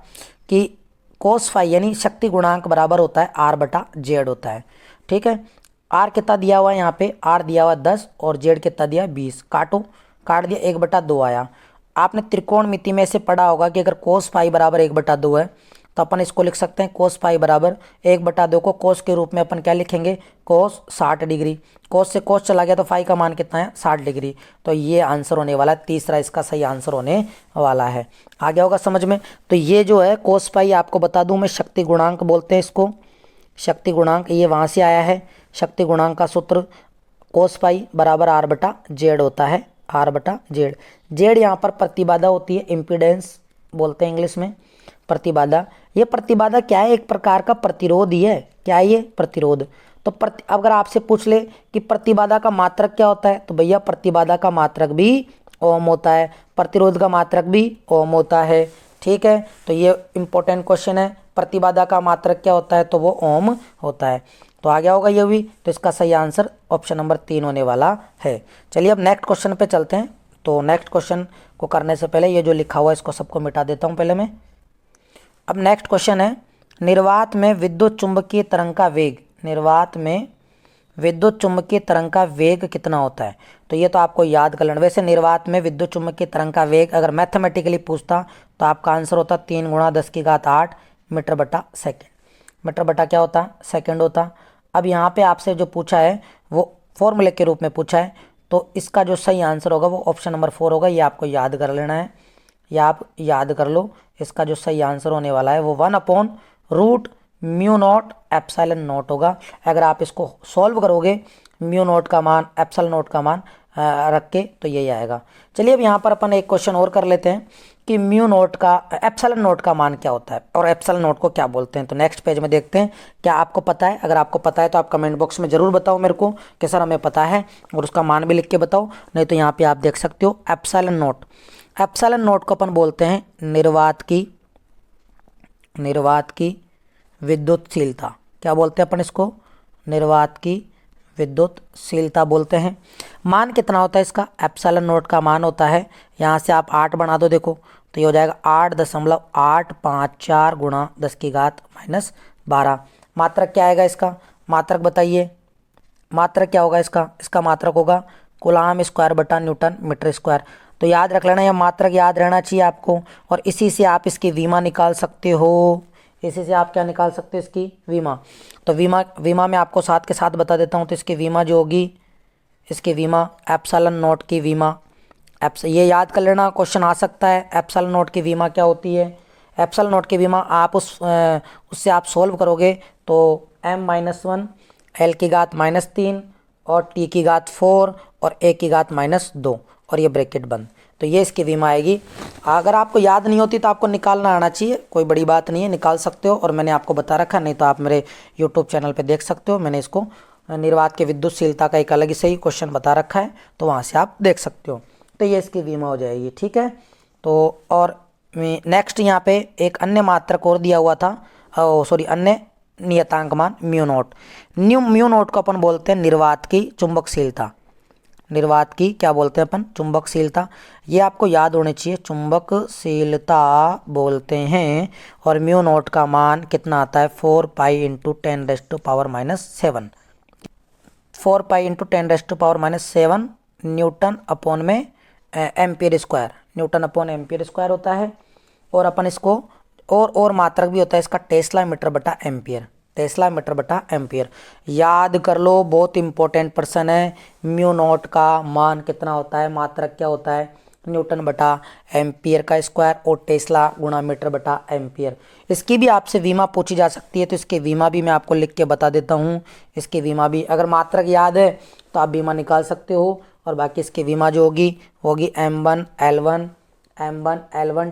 कि cos फाई यानी शक्ति गुणांक बराबर होता है R/Z होता है। ठीक है, R कितना दिया हुआ है, यहाँ पे R दिया हुआ 10 और Z कितना दिया 20। काट दिया 1/2 आया। आपने त्रिकोणमिति में से पढ़ा होगा कि अगर cos फाई बराबर 1/2 है तो अपन इसको लिख सकते हैं cos फाई बराबर 1/2 को cos के रूप में अपन क्या लिखेंगे, cos 60 डिग्री। cos से cos चला गया तो फाई का मान कितना है, 60 डिग्री। तो ये आंसर होने वाला है, तीसरा इसका सही आंसर होने वाला है। आ गया होगा समझ में। तो ये जो है cos फाई आपको बता दूं मैं, शक्ति गुणांक बोलते हैं इसको, शक्ति गुणांक ये वहाँ से आया है। शक्ति गुणांक का सूत्र cos फाई बराबर R/Z होता है, R/Z। Z यहाँ पर प्रतिबाधा होती है, इम्पीडेंस बोलते हैं इंग्लिश में, प्रतिबाधा। ये प्रतिबाधा क्या है, एक प्रकार का प्रतिरोध ही है। क्या है ये, प्रतिरोध। तो अगर आपसे पूछ ले कि प्रतिबाधा का मात्रक क्या होता है, तो भैया प्रतिबाधा का मात्रक भी ओम होता है, प्रतिरोध का मात्रक भी ओम होता है। ठीक है, तो ये इंपॉर्टेंट क्वेश्चन है, प्रतिबाधा का मात्रक क्या होता है, तो वो ओम होता है। तो आ गया होगा ये भी, तो इसका सही आंसर ऑप्शन नंबर 3 होने वाला है। चलिए अब नेक्स्ट क्वेश्चन पे चलते हैं। तो नेक्स्ट क्वेश्चन को करने से पहले ये जो लिखा हुआ है इसको सबको मिटा देता हूँ पहले मैं। अब नेक्स्ट क्वेश्चन है, निर्वात में विद्युत चुंबकीय तरंग का वेग, निर्वात में विद्युत चुंबकीय तरंग का वेग कितना होता है। तो ये तो आपको याद कर लेना। वैसे निर्वात में विद्युत चुंबकीय तरंग का वेग अगर मैथमेटिकली पूछता तो आपका आंसर होता 3 × 10⁸ मीटर बटा सेकेंड। मीटर बटा क्या होता, सेकेंड होता। अब यहाँ पे आपसे जो पूछा है वो फॉर्मूले के रूप में पूछा है, तो इसका जो सही आंसर होगा वो ऑप्शन नंबर 4 होगा। ये आपको याद कर लेना है, या आप याद कर लो। इसका जो सही आंसर होने वाला है वो 1/√μ0 एप्सिलॉन नॉट होगा। अगर आप इसको सॉल्व करोगे μ0 का मान एप्सिलॉन नॉट का मान रख के, तो यही आएगा। चलिए अब यहाँ पर अपन एक क्वेश्चन और कर लेते हैं कि μ0 का एप्सिलॉन नॉट का मान क्या होता है और एप्सिलॉन नॉट को क्या बोलते हैं। तो नेक्स्ट पेज में देखते हैं क्या आपको पता है। अगर आपको पता है तो आप कमेंट बॉक्स में ज़रूर बताओ मेरे को कि सर हमें पता है, और उसका मान भी लिख के बताओ। नहीं तो यहाँ पे आप देख सकते हो एप्सिलॉन नॉट। एप्सिलॉन नॉट को अपन बोलते हैं निर्वात की विद्युतशीलता। क्या बोलते हैं अपन इसको, निर्वात की विद्युतशीलता बोलते हैं। मान कितना होता है इसका, एप्सिलॉन नॉट का मान होता है, यहाँ से आप 8 बना दो, देखो तो ये हो जाएगा 8.854 × 10⁻⁻12। मात्रक क्या आएगा इसका, मात्रक बताइए, मात्रक क्या होगा इसका, इसका मात्रक होगा कूलाम स्क्वायर बटा न्यूटन मीटर स्क्वायर। तो याद रख लेना, यह मात्रक याद रहना चाहिए आपको, और इसी से आप इसकी विमा निकाल सकते हो। इसी से आप क्या निकाल सकते हो, इसकी विमा। तो विमा में आपको साथ के साथ बता देता हूँ। तो इसकी विमा जो होगी, इसकी विमा एप्सिलॉन नॉट की विमा, ये याद कर लेना, क्वेश्चन आ सकता है एप्सिलॉन नॉट की विमा क्या होती है। एप्सिलॉन नॉट की विमा आप उससे आप सोल्व करोगे तो m-1 l⁻³ और t⁻4 और a⁻2 और ये ब्रैकेट बंद। तो ये इसकी विमा आएगी। अगर आपको याद नहीं होती तो आपको निकालना आना चाहिए, कोई बड़ी बात नहीं है, निकाल सकते हो। और मैंने आपको बता रखा, नहीं तो आप मेरे यूट्यूब चैनल पे देख सकते हो। मैंने इसको निर्वात की विद्युतशीलता का एक अलग ही सही क्वेश्चन बता रखा है, तो वहाँ से आप देख सकते हो। तो ये इसकी विमा हो जाएगी, ठीक है। तो और नेक्स्ट यहाँ पे एक अन्य मात्रक और दिया हुआ था, अन्य नियतांक मान μ0 को अपन बोलते हैं निर्वात की चुंबकशीलता। निर्वात की क्या बोलते हैं अपन, चुंबकशीलता। ये आपको याद होनी चाहिए, चुंबकशीलता बोलते हैं। और μ0 का मान कितना आता है, 4π × 10⁻⁻7 4π × 10⁻⁻7 न्यूटन अपॉन में ampere square, Newton upon ampere square होता है। और अपन इसको और मात्रक भी होता है इसका, टेस्ला मीटर बटा एम्पियर, टेस्ला मीटर बटा एम्पियर। याद कर लो, बहुत इंपॉर्टेंट प्रश्न है। μ0 का मान कितना होता है, मात्रक क्या होता है, न्यूटन बटा एम्पियर का स्क्वायर और टेस्ला गुणा मीटर बटा एम्पियर। इसकी भी आपसे विमा पूछी जा सकती है, तो इसकी विमा भी मैं आपको लिख के बता देता हूँ। इसकी विमा भी, अगर मात्रक याद है तो आप विमा निकाल सकते हो। और बाकी इसकी विमा जो होगी वो होगी m1 l1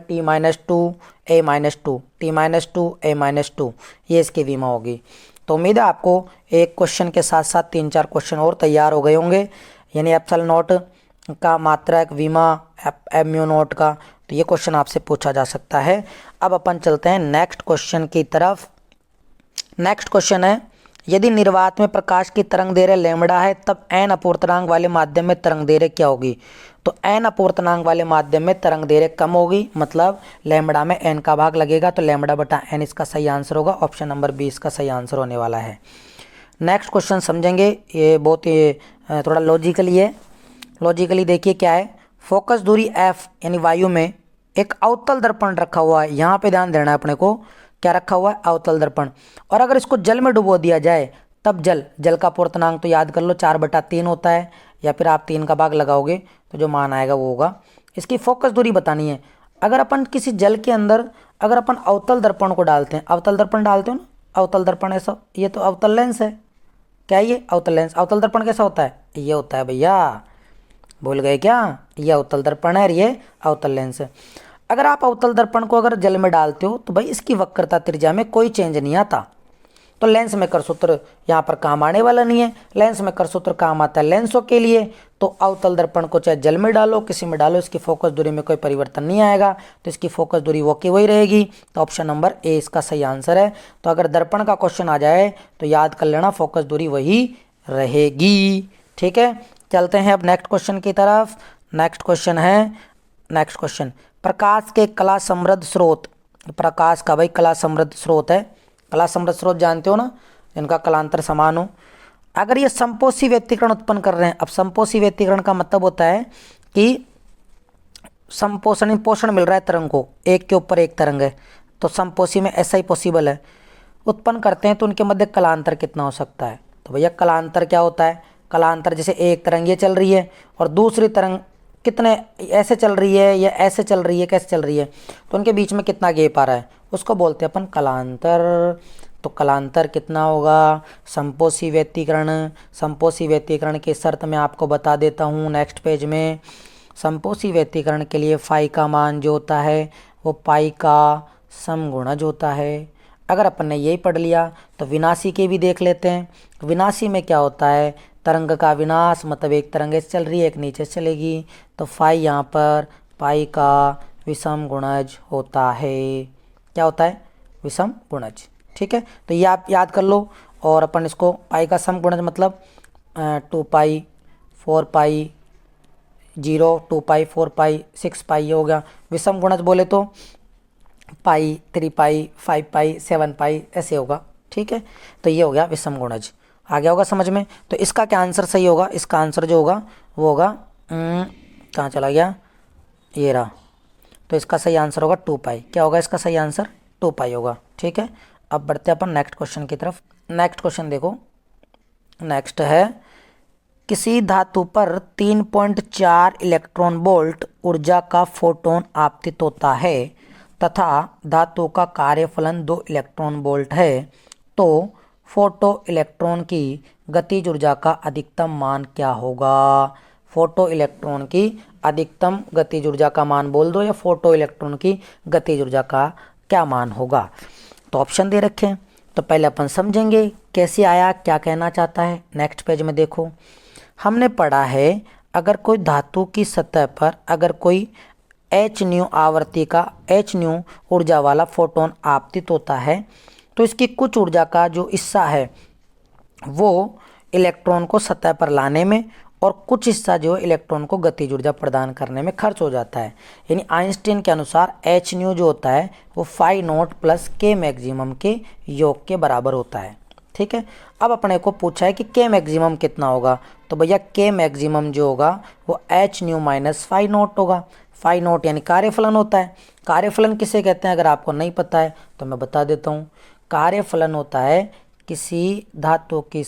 t-2 a-2 t-2 a-2, ये इसकी विमा होगी। तो उम्मीद है आपको एक क्वेश्चन के साथ साथ 3-4 क्वेश्चन और तैयार हो गए होंगे, यानी एप्सिलॉन नॉट का मात्रक, विमा, μ0 का। तो ये क्वेश्चन आपसे पूछा जा सकता है। अब अपन चलते हैं नेक्स्ट क्वेश्चन की तरफ। नेक्स्ट क्वेश्चन है, यदि निर्वात में प्रकाश की तरंग दैर्घ्य लैम्बडा है तब n अपवर्तनांक वाले माध्यम में तरंग दैर्घ्य क्या होगी। तो n अपवर्तनांक वाले माध्यम में तरंग दैर्घ्य कम होगी, मतलब लैम्बडा में n का भाग लगेगा, तो लैम्बडा बटा n इसका सही आंसर होगा। ऑप्शन नंबर 20 का सही आंसर होने वाला है। नेक्स्ट क्वेश्चन समझेंगे, ये बहुत ही थोड़ा लॉजिकली है। लॉजिकली देखिए क्या है, फोकस दूरी f यानी वायु में एक अवतल दर्पण रखा हुआ है। यहाँ पे ध्यान देना है अपने को, क्या रखा हुआ है, अवतल दर्पण। और अगर इसको जल में डुबो दिया जाए तब जल का पूर्णांक तो याद कर लो 4/3 होता है, या फिर आप 3 का भाग लगाओगे तो जो मान आएगा वो होगा। इसकी फोकस दूरी बतानी है। अगर अपन किसी जल के अंदर अगर अपन अवतल दर्पण को डालते हैं, अवतल दर्पण डालते हो ना, अवतल दर्पण ऐसा, ये तो अवतल लेंस है, क्या ये अवतल लेंस। अवतल दर्पण कैसा होता है, ये होता है भैया, भूल गए क्या, ये अवतल दर्पण है और ये अवतल लेंस है। अगर आप अवतल दर्पण को अगर जल में डालते हो तो भाई इसकी वक्रता त्रिज्या में कोई चेंज नहीं आता। तो लेंस में कर सूत्र यहाँ पर काम आने वाला नहीं है। लेंस में कर सूत्र काम आता है लेंसों के लिए। तो अवतल दर्पण को चाहे जल में डालो किसी में डालो, इसकी फोकस दूरी में कोई परिवर्तन नहीं आएगा, तो इसकी फोकस दूरी वो की वही रहेगी। तो ऑप्शन नंबर ए इसका सही आंसर है। तो अगर दर्पण का क्वेश्चन आ जाए तो याद कर लेना फोकस दूरी वही रहेगी। ठीक है, चलते हैं अब नेक्स्ट क्वेश्चन की तरफ। नेक्स्ट क्वेश्चन, प्रकाश के कला समृद्ध स्रोत, प्रकाश का भाई कला समृद्ध स्रोत है। कला समृद्ध स्रोत जानते हो ना, जिनका कलांतर समान हो। अगर ये संपोषी व्यतिकरण उत्पन्न कर रहे हैं, अब संपोषी व्यतिकरण का मतलब होता है कि पोषण मिल रहा है तरंग को, एक के ऊपर एक तरंग है, तो संपोषी में ऐसा ही पॉसिबल है, उत्पन्न करते हैं तो उनके मध्य कलांतर कितना हो सकता है। तो भैया कलांतर क्या होता है, कलांतर जैसे एक तरंग ये चल रही है और दूसरी तरंग कितने ऐसे चल रही है या ऐसे चल रही है, कैसे चल रही है, तो उनके बीच में कितना गैप आ रहा है, उसको बोलते हैं अपन कलांतर। तो कलांतर कितना होगा, संपोषी व्यतिकरण की शर्त मैं आपको बता देता हूँ नेक्स्ट पेज में। संपोषी व्यतिकरण के लिए फाई का मान जो होता है वो पाई का समगुणज होता है। अगर अपन ने यही पढ़ लिया तो विनाशी के भी देख लेते हैं। विनाशी में क्या होता है, तरंग का विनाश, मतलब एक तरंग ऐसे चल रही है एक नीचे चलेगी, तो फाई यहाँ पर पाई का विषम गुणज होता है। क्या होता है, विषम गुणज। ठीक है, तो ये आप याद कर लो। और अपन इसको पाई का सम गुणज मतलब 2 पाई 4 पाई 0 2 पाई 4 पाई 6 पाई ये हो गया। विषम गुणज बोले तो पाई 3 पाई 5 पाई 7 पाई ऐसे होगा। ठीक है, तो ये हो गया विषम गुणज। आ गया होगा समझ में। तो इसका क्या आंसर सही होगा, इसका आंसर जो होगा वो होगा कहाँ चला गया, ये रहा। तो इसका सही आंसर होगा 2 पाई। क्या होगा इसका सही आंसर, 2 पाई होगा। ठीक है, अब बढ़ते हैं अपन नेक्स्ट क्वेश्चन की तरफ। नेक्स्ट क्वेश्चन देखो, नेक्स्ट है किसी धातु पर 3.4 इलेक्ट्रॉन वोल्ट ऊर्जा का फोटोन आपतित होता है तथा धातु का कार्यफलन 2 इलेक्ट्रॉन वोल्ट है, तो फोटो इलेक्ट्रॉन की गतिज ऊर्जा का अधिकतम मान क्या होगा। फोटो इलेक्ट्रॉन की अधिकतम गतिज ऊर्जा का मान बोल दो, या फोटो इलेक्ट्रॉन की गतिज ऊर्जा का क्या मान होगा। तो ऑप्शन दे रखे हैं, तो पहले अपन समझेंगे कैसे आया, क्या कहना चाहता है। नेक्स्ट पेज में देखो, हमने पढ़ा है अगर कोई धातु की सतह पर अगर कोई h आवृत्ति का h ऊर्जा वाला फोटोन आपतित होता है तो इसकी कुछ ऊर्जा का जो हिस्सा है वो इलेक्ट्रॉन को सतह पर लाने में और कुछ हिस्सा जो है इलेक्ट्रॉन को गतिज ऊर्जा प्रदान करने में खर्च हो जाता है। यानी आइंस्टीन के अनुसार h जो होता है वो फाई नॉट प्लस के मैक्सिमम के योग के बराबर होता है। ठीक है, अब अपने को पूछा है कि के मैक्सिमम कितना होगा, तो भैया के मैक्सिमम जो होगा वो h माइनस फाई नॉट होगा। फाई नॉट यानी कार्यफलन होता है। कार्यफलन किसे कहते हैं अगर आपको नहीं पता है तो मैं बता देता हूँ। कार्यफलन होता है किसी धातु की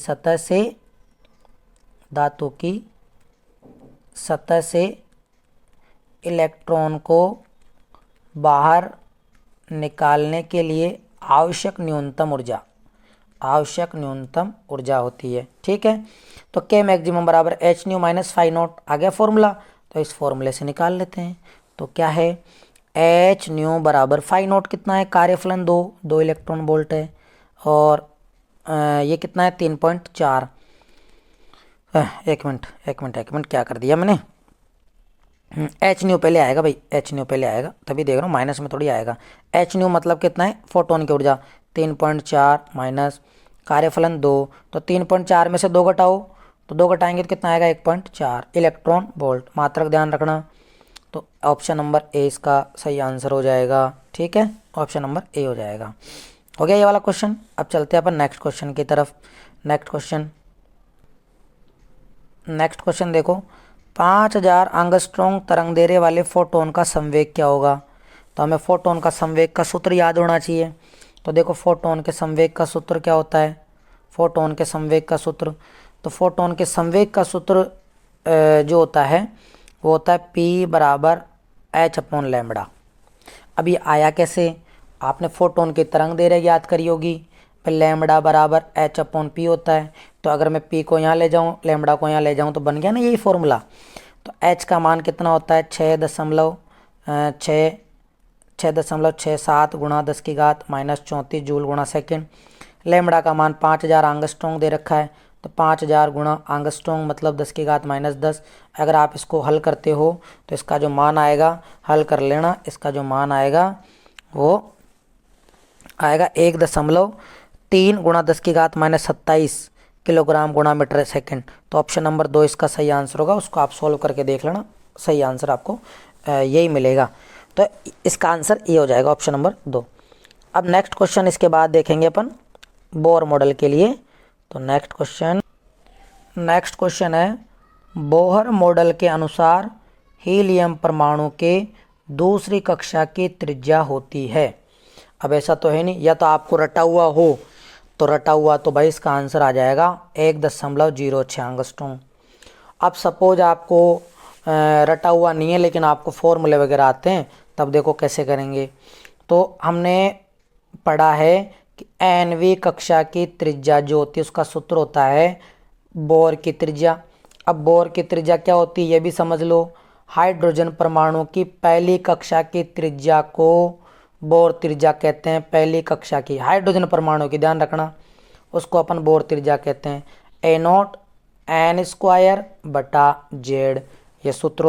सतह से इलेक्ट्रॉन को बाहर निकालने के लिए आवश्यक न्यूनतम ऊर्जा होती है। ठीक है, तो के मैक्सिमम बराबर h माइनस फाई नॉट आ गया फॉर्मूला, तो इस फॉर्मूले से निकाल लेते हैं। तो क्या है, h बराबर फाई नॉट कितना है, कार्यफलन 2 इलेक्ट्रॉन वोल्ट है, और ये कितना है 3.4। एक मिनट क्या कर दिया मैंने, एच पहले आएगा भाई, एच पहले आएगा तभी देख रहा हूँ, माइनस में थोड़ी आएगा। एच मतलब कितना है, फोटोन की ऊर्जा 3.4 माइनस कार्यफलन 2, तो 3.4 में से 2 घटाओ, तो 2 घटाएंगे तो कितना आएगा 1.4 इलेक्ट्रॉन वोल्ट। मात्रक ध्यान रखना, तो ऑप्शन नंबर ए इसका सही आंसर हो जाएगा। ठीक है, ऑप्शन नंबर ए हो जाएगा। हो गया ये वाला क्वेश्चन। अब चलते हैं अपन नेक्स्ट क्वेश्चन की तरफ। नेक्स्ट क्वेश्चन देखो, 5000 एंगस्ट्रॉम तरंग दैर्घ्य वाले फोटोन का संवेग क्या होगा। तो हमें फोटोन का संवेग का सूत्र याद होना चाहिए। तो देखो फोटोन के संवेग का सूत्र क्या होता है, फोटोन के संवेग का सूत्र, तो फोटोन के संवेग का सूत्र जो होता है वो होता है P बराबर h/λ। अब ये आया कैसे, आपने फोटोन की तरंग दैर्घ्य याद करी होगी, फिर लैम्बडा बराबर h/p होता है। तो अगर मैं p को यहाँ ले जाऊँ, लैम्बडा को यहाँ ले जाऊँ, तो बन गया ना यही फॉर्मूला। तो h का मान कितना होता है 6.67 गुणा 10 की घात माइनस 34 जूल गुणा सेकेंड। लैम्बडा का मान 5000 एंगस्ट्रॉम दे रखा है, तो 5000 गुणा एंगस्ट्रॉम मतलब 10 की घात -10। अगर आप इसको हल करते हो तो इसका जो मान आएगा, हल कर लेना, इसका जो मान आएगा वो आएगा 1.3 गुणा 10 की घात -27 किलोग्राम गुणा मीटर सेकंड। तो ऑप्शन नंबर 2 इसका सही आंसर होगा। उसको आप सॉल्व करके देख लेना, सही आंसर आपको यही मिलेगा। तो इसका आंसर ये हो जाएगा ऑप्शन नंबर 2। अब नेक्स्ट क्वेश्चन इसके बाद देखेंगे अपन बोर मॉडल के लिए। तो नेक्स्ट क्वेश्चन है, बोहर मॉडल के अनुसार हीलियम परमाणु के दूसरी कक्षा की त्रिज्या होती है। अब ऐसा तो है नहीं, या तो आपको रटा हुआ हो, तो रटा हुआ तो भाई इसका आंसर आ जाएगा 1.06 एंगस्ट्रॉम। अब सपोज आपको रटा हुआ नहीं है लेकिन आपको फॉर्मूले वगैरह आते हैं, तब देखो कैसे करेंगे। तो हमने पढ़ा है कि एनवी कक्षा की त्रिज्या जो होती है उसका सूत्र होता है बोर की त्रिज्या। अब बोर की त्रिज्या क्या होती है ये भी समझ लो। हाइड्रोजन परमाणु की पहली कक्षा की त्रिज्या को बोर त्रिज्या कहते हैं। पहली कक्षा की हाइड्रोजन परमाणु की, ध्यान रखना, उसको अपन बोर त्रिज्या कहते हैं। A0n²/z ये सूत्र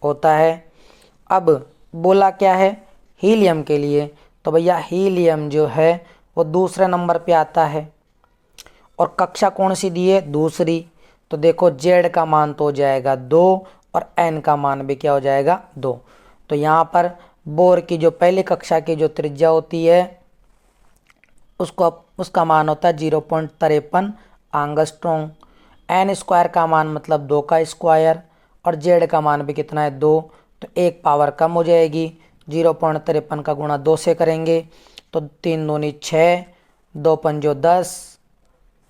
होता है। अब बोला क्या है हीलियम के लिए, तो भैया हीलियम जो है वो दूसरे नंबर पे आता है और कक्षा कौन सी दी है, दूसरी। तो देखो z का मान तो हो जाएगा 2 और n का मान भी क्या हो जाएगा 2। तो यहाँ पर बोर की जो पहली कक्षा की जो त्रिज्या होती है उसका मान होता है 0.53 एंगस्ट्रॉम। n² का मान मतलब 2 का स्क्वायर और z का मान भी कितना है 2, तो एक पावर कम हो जाएगी। 0.53 का गुणा 2 से करेंगे तो 3 दूनी 6, 2 पंजो 10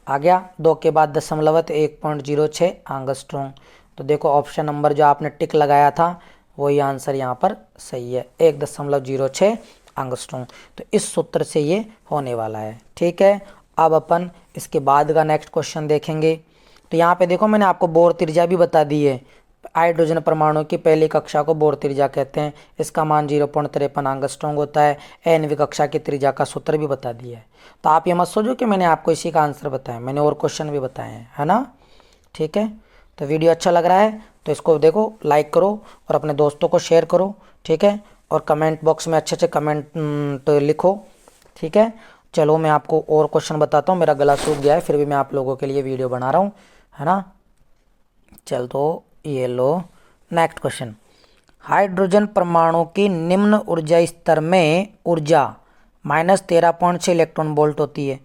आ गया, 2 के बाद दशमलव 1.06 एंगस्ट्रॉम। तो देखो ऑप्शन नंबर जो आपने टिक लगाया था वही आंसर यहाँ पर सही है, 1.06 एंगस्ट्रॉम। तो इस सूत्र से ये होने वाला है। ठीक है, अब अपन इसके बाद का नेक्स्ट क्वेश्चन देखेंगे। तो यहाँ पे देखो मैंने आपको बोर त्रिज्या भी बता दी है। हाइड्रोजन परमाणु की पहली कक्षा को बोर त्रिज्या कहते हैं, इसका मान 0.53 एंगस्ट्रॉम होता है। एनवी कक्षा की त्रिज्या का सूत्र भी बता दिया है। तो आप ये मत सोचो कि मैंने आपको इसी का आंसर बताया, मैंने और क्वेश्चन भी बताए हैं, है ना। ठीक है, तो वीडियो अच्छा लग रहा है तो इसको देखो, लाइक करो और अपने दोस्तों को शेयर करो। ठीक है, और कमेंट बॉक्स में अच्छे अच्छे कमेंट लिखो। ठीक है, चलो मैं आपको और क्वेश्चन बताता हूँ। मेरा गला सूख गया है फिर भी मैं आप लोगों के लिए वीडियो बना रहा हूँ, है ना। चल तो ये लो नेक्स्ट क्वेश्चन। हाइड्रोजन परमाणु की निम्न ऊर्जा स्तर में ऊर्जा -13.6 इलेक्ट्रॉन वोल्ट होती है।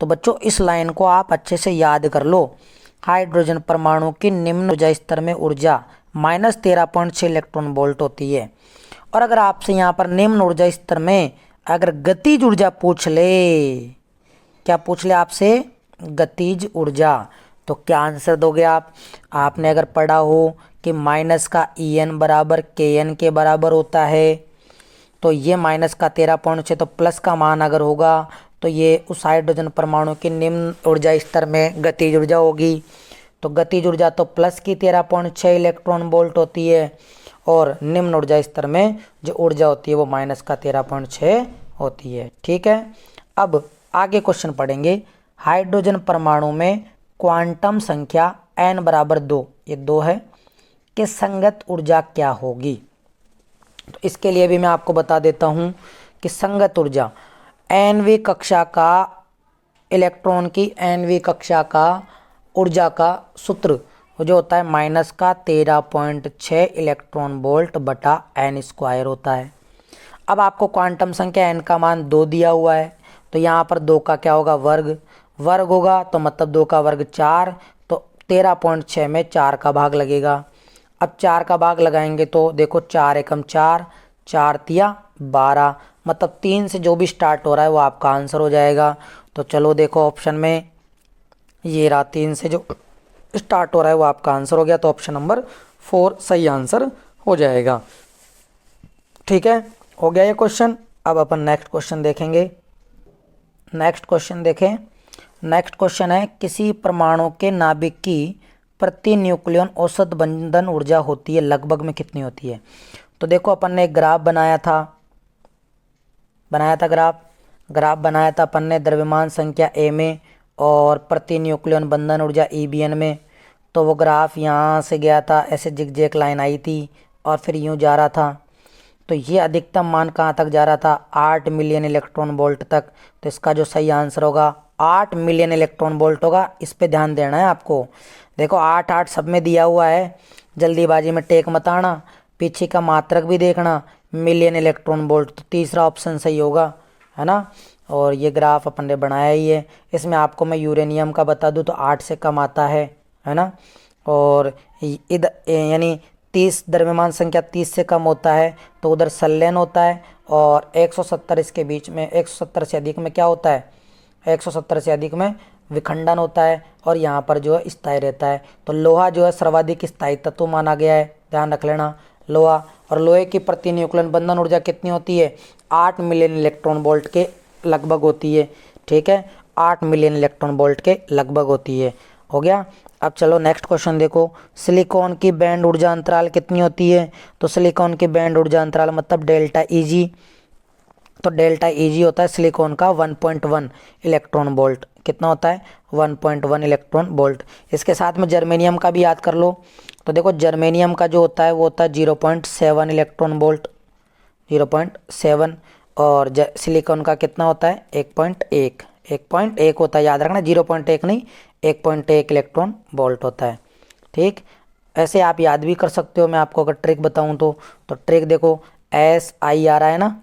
तो बच्चों इस लाइन को आप अच्छे से याद कर लो। हाइड्रोजन परमाणु की निम्न ऊर्जा स्तर में ऊर्जा -13.6 इलेक्ट्रॉन वोल्ट होती है। और अगर आपसे यहाँ पर निम्न ऊर्जा स्तर में अगर गतिज ऊर्जा पूछ ले, क्या पूछ ले आपसे, गतिज ऊर्जा, तो क्या आंसर दोगे आप। आपने अगर पढ़ा हो कि माइनस का En बराबर Kn के बराबर होता है, तो ये माइनस का 13.6 तो प्लस का मान अगर होगा तो ये उस हाइड्रोजन परमाणु की निम्न ऊर्जा स्तर में गतिज ऊर्जा होगी। तो गतिज ऊर्जा तो प्लस की 13.6 इलेक्ट्रॉन वोल्ट होती है और निम्न ऊर्जा स्तर में जो ऊर्जा होती है वो माइनस का 13.6 होती है। ठीक है, अब आगे क्वेश्चन पढ़ेंगे। हाइड्रोजन परमाणु में क्वांटम संख्या n बराबर 2, ये 2 है, कि संगत ऊर्जा क्या होगी। तो इसके लिए भी मैं आपको बता देता हूँ कि संगत ऊर्जा nवीं कक्षा का इलेक्ट्रॉन की nवीं कक्षा का ऊर्जा का सूत्र जो होता है माइनस का 13.6 इलेक्ट्रॉन वोल्ट बटा n² होता है। अब आपको क्वांटम संख्या n का मान 2 दिया हुआ है, तो यहाँ पर 2 का क्या होगा, वर्ग होगा, तो मतलब 2 का वर्ग 4, तो 13.6 में 4 का भाग लगेगा। अब 4 का भाग लगाएंगे तो देखो 4 एकम 4, 4 तिया 12, मतलब 3 से जो भी स्टार्ट हो रहा है वो आपका आंसर हो जाएगा। तो चलो देखो ऑप्शन में ये रहा, 3 से जो स्टार्ट हो रहा है वो आपका आंसर हो गया। तो ऑप्शन नंबर 4 सही आंसर हो जाएगा। ठीक है, हो गया ये क्वेश्चन। अब अपन नेक्स्ट क्वेश्चन देखेंगे। नेक्स्ट क्वेश्चन देखें। नेक्स्ट क्वेश्चन है, किसी परमाणु के नाभिक की प्रति न्यूक्लियन औसत बंधन ऊर्जा होती है लगभग में कितनी होती है। तो देखो अपन ने एक ग्राफ बनाया था ग्राफ, ग्राफ बनाया था अपन ने द्रव्यमान संख्या ए में और प्रति न्यूक्लियन बंधन ऊर्जा ईबीएन में। तो वो ग्राफ यहाँ से गया था, ऐसे जिगजैग लाइन आई थी और फिर यूँ जा रहा था। तो ये अधिकतम मान कहाँ तक जा रहा था, 8 मिलियन इलेक्ट्रॉन वोल्ट तक। तो इसका जो सही आंसर होगा 8 मिलियन इलेक्ट्रॉन वोल्ट होगा। इस पे ध्यान देना है आपको। देखो 8 8 सब में दिया हुआ है, जल्दीबाजी में टेक मत आना, पीछे का मात्रक भी देखना, मिलियन इलेक्ट्रॉन वोल्ट। तो तीसरा ऑप्शन सही होगा, है ना। और ये ग्राफ अपन ने बनाया ही है। इसमें आपको मैं यूरेनियम का बता दूं तो 8 से कम आता है ना। और इधर यानी 30 द्रव्यमान संख्या 30 से कम होता है तो उधर संलयन होता है, और 170 इसके बीच में, 170 से अधिक में क्या होता है, 170 से अधिक में विखंडन होता है, और यहाँ पर जो है स्थायी रहता है। तो लोहा जो है सर्वाधिक स्थायी तत्व माना गया है, ध्यान रख लेना लोहा। और लोहे की प्रति न्यूक्लियन बंधन ऊर्जा कितनी होती है, 8 मिलियन इलेक्ट्रॉन वोल्ट के लगभग होती है। ठीक है, 8 मिलियन इलेक्ट्रॉन वोल्ट के लगभग होती है। हो गया। अब चलो नेक्स्ट क्वेश्चन देखो, सिलिकॉन की बैंड ऊर्जा अंतराल कितनी होती है। तो सिलिकॉन की बैंड ऊर्जा अंतराल मतलब डेल्टा ईजी। तो डेल्टा ईजी होता है सिलिकॉन का 1.1 इलेक्ट्रॉन वोल्ट। कितना होता है, 1.1 इलेक्ट्रॉन वोल्ट। इसके साथ में जर्मेनियम का भी याद कर लो। तो देखो जर्मेनियम का जो होता है वो होता है 0.7 इलेक्ट्रॉन वोल्ट, 0.7। और सिलिकॉन का कितना होता है, 1.1, 1.1 होता है, याद रखना 0.1 नहीं, 1.1 इलेक्ट्रॉन वोल्ट होता है। ठीक, ऐसे आप याद भी कर सकते हो। मैं आपको अगर ट्रिक बताऊं तो ट्रिक देखो, एस आई आ रहा है ना,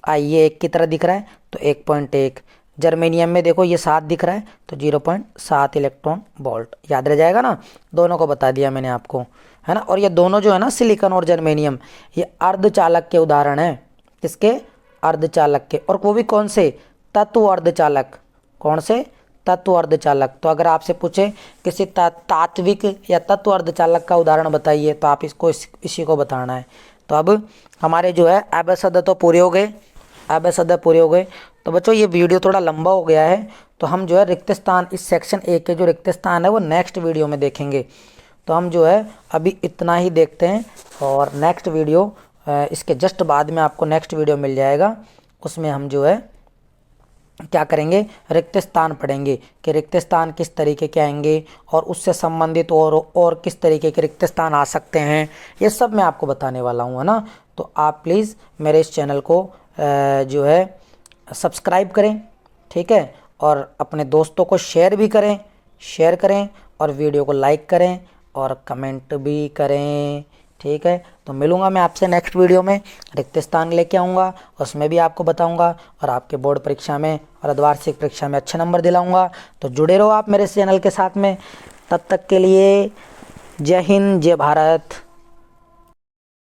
आई ये 1 की तरह दिख रहा है तो 1.1। जर्मेनियम में देखो ये 7 दिख रहा है तो 0.7 इलेक्ट्रॉन वोल्ट। याद रह जाएगा ना, दोनों को बता दिया मैंने आपको, है ना। और ये दोनों जो है ना, सिलिकॉन और जर्मेनियम, ये अर्धचालक के उदाहरण हैं। किसके, अर्धचालक के। और वो भी कौन से, तत्व अर्धचालक। कौन से, तत्व अर्धचालक। तो अगर आपसे पूछे किसी तात्विक या तत्व अर्धचालक का उदाहरण बताइए तो आप इसको इसी को बताना है। तो अब हमारे जो है अभ्यास तो पूरे हो गए, अभ्यास पूरे हो गए। तो बच्चों ये वीडियो थोड़ा लंबा हो गया है, तो हम जो है रिक्त स्थान, इस सेक्शन 1 के जो रिक्त स्थान है वो नेक्स्ट वीडियो में देखेंगे। तो हम जो है अभी इतना ही देखते हैं, और नेक्स्ट वीडियो इसके जस्ट बाद में आपको नेक्स्ट वीडियो मिल जाएगा। उसमें हम जो है क्या करेंगे, रिक्त स्थान पढ़ेंगे कि रिक्त स्थान किस तरीके के आएंगे, और उससे संबंधित और किस तरीके के रिक्त स्थान आ सकते हैं, ये सब मैं आपको बताने वाला हूँ, है ना। तो आप प्लीज़ मेरे इस चैनल को जो है सब्सक्राइब करें, ठीक है, और अपने दोस्तों को शेयर भी करें, शेयर करें, और वीडियो को लाइक करें और कमेंट भी करें। ठीक है, तो मिलूंगा मैं आपसे नेक्स्ट वीडियो में, रिक्त स्थान लेके आऊँगा, उसमें भी आपको बताऊंगा, और आपके बोर्ड परीक्षा में और अर्धवार्षिक परीक्षा में अच्छे नंबर दिलाऊंगा। तो जुड़े रहो आप मेरे इस चैनल के साथ में। तब तक के लिए जय हिंद, जय भारत।